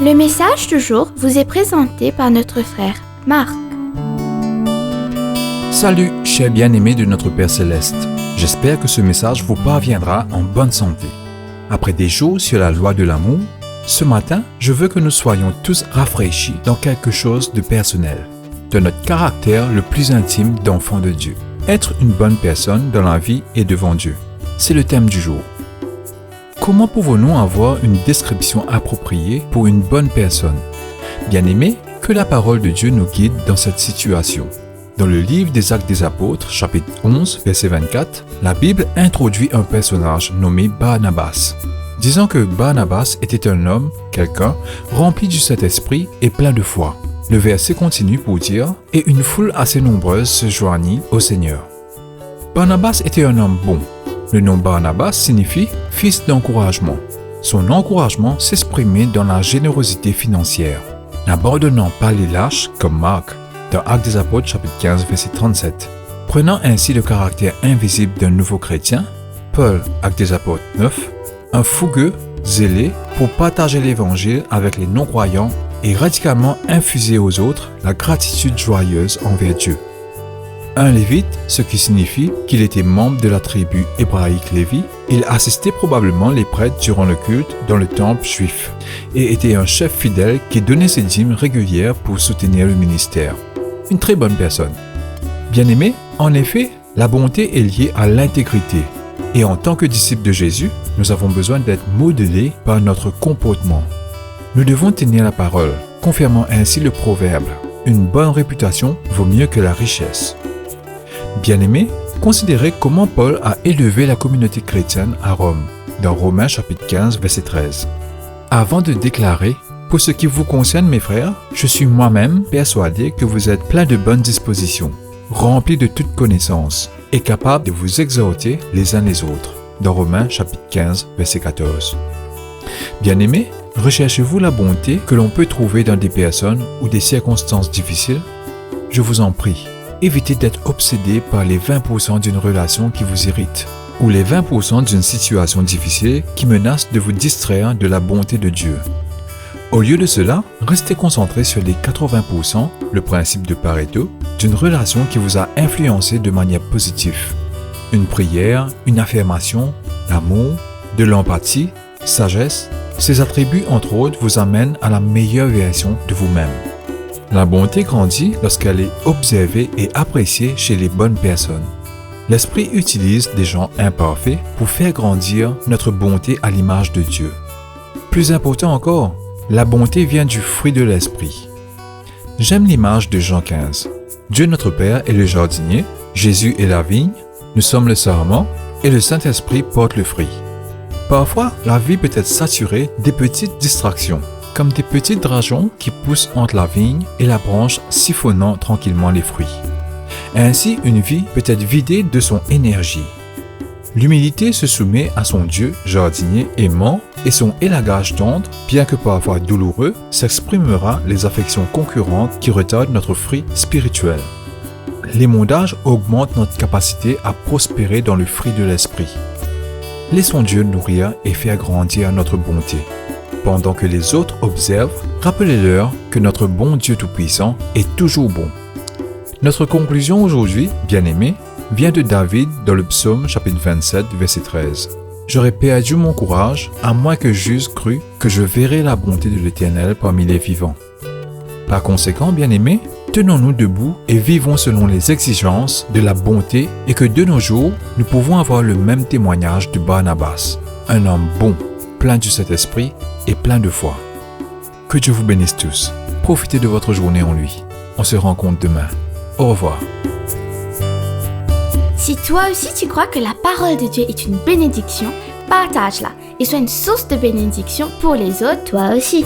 Le message du jour vous est présenté par notre frère Marc. Salut, chers bien-aimés de notre Père Céleste. J'espère que ce message vous parviendra en bonne santé. Après des jours sur la loi de l'amour, ce matin, je veux que nous soyons tous rafraîchis dans quelque chose de personnel, de notre caractère le plus intime d'enfant de Dieu. Être une bonne personne dans la vie et devant Dieu. C'est le thème du jour. Comment pouvons-nous avoir une description appropriée pour une bonne personne? Bien-aimés, que la parole de Dieu nous guide dans cette situation. Dans le livre des Actes des Apôtres, chapitre 11, verset 24, la Bible introduit un personnage nommé Barnabas. Disant que Barnabas était un homme, quelqu'un, rempli du Saint-Esprit et plein de foi. Le verset continue pour dire « Et une foule assez nombreuse se joignit au Seigneur ». Barnabas était un homme bon. Le nom Barnabas signifie « fils d'encouragement ». Son encouragement s'exprimait dans la générosité financière, n'abandonnant pas les lâches comme Marc, dans Actes des Apôtres, chapitre 15, verset 37. Prenant ainsi le caractère invisible d'un nouveau chrétien, Paul, Actes des Apôtres 9, un fougueux, zélé pour partager l'évangile avec les non-croyants et radicalement infuser aux autres la gratitude joyeuse envers Dieu. Un lévite, ce qui signifie qu'il était membre de la tribu hébraïque Lévi, il assistait probablement les prêtres durant le culte dans le temple juif et était un chef fidèle qui donnait ses dîmes régulières pour soutenir le ministère. Une très bonne personne. Bien-aimé, en effet, la bonté est liée à l'intégrité. Et en tant que disciples de Jésus, nous avons besoin d'être modelés par notre comportement. Nous devons tenir la parole, confirmant ainsi le proverbe « Une bonne réputation vaut mieux que la richesse ». Bien-aimés, considérez comment Paul a élevé la communauté chrétienne à Rome, dans Romains chapitre 15, verset 13. Avant de déclarer « Pour ce qui vous concerne, mes frères, je suis moi-même persuadé que vous êtes pleins de bonnes dispositions, remplis de toute connaissance et capables de vous exhorter les uns les autres. » Dans Romains chapitre 15, verset 14. Bien-aimés, recherchez-vous la bonté que l'on peut trouver dans des personnes ou des circonstances difficiles? Je vous en prie, évitez d'être obsédé par les 20% d'une relation qui vous irrite ou les 20% d'une situation difficile qui menace de vous distraire de la bonté de Dieu. Au lieu de cela, restez concentré sur les 80%, le principe de Pareto, d'une relation qui vous a influencé de manière positive. Une prière, une affirmation, l'amour, de l'empathie, sagesse, ces attributs entre autres vous amènent à la meilleure version de vous-même. La bonté grandit lorsqu'elle est observée et appréciée chez les bonnes personnes. L'Esprit utilise des gens imparfaits pour faire grandir notre bonté à l'image de Dieu. Plus important encore, la bonté vient du fruit de l'Esprit. J'aime l'image de Jean 15. Dieu notre Père est le jardinier, Jésus est la vigne, nous sommes le sarment et le Saint-Esprit porte le fruit. Parfois, la vie peut être saturée des petites distractions, comme des petits dragons qui poussent entre la vigne et la branche siphonnant tranquillement les fruits. Ainsi, une vie peut être vidée de son énergie. L'humilité se soumet à son Dieu jardinier aimant et son élagage tendre, bien que parfois douloureux, s'exprimera les affections concurrentes qui retardent notre fruit spirituel. L'émondage augmente notre capacité à prospérer dans le fruit de l'esprit. Laissons Dieu nourrir et faire grandir notre bonté. Pendant que les autres observent, rappelez-leur que notre bon Dieu Tout-Puissant est toujours bon. Notre conclusion aujourd'hui, bien-aimés, vient de David dans le psaume chapitre 27, verset 13. « J'aurais perdu mon courage, à moins que j'eusse cru que je verrais la bonté de l'Éternel parmi les vivants. » Par conséquent, bien-aimés, tenons-nous debout et vivons selon les exigences de la bonté et que de nos jours, nous pouvons avoir le même témoignage de Barnabas, un homme bon, plein du Saint-Esprit et plein de foi. Que Dieu vous bénisse tous. Profitez de votre journée en lui. On se rencontre demain. Au revoir. Si toi aussi tu crois que la parole de Dieu est une bénédiction, partage-la et sois une source de bénédiction pour les autres toi aussi.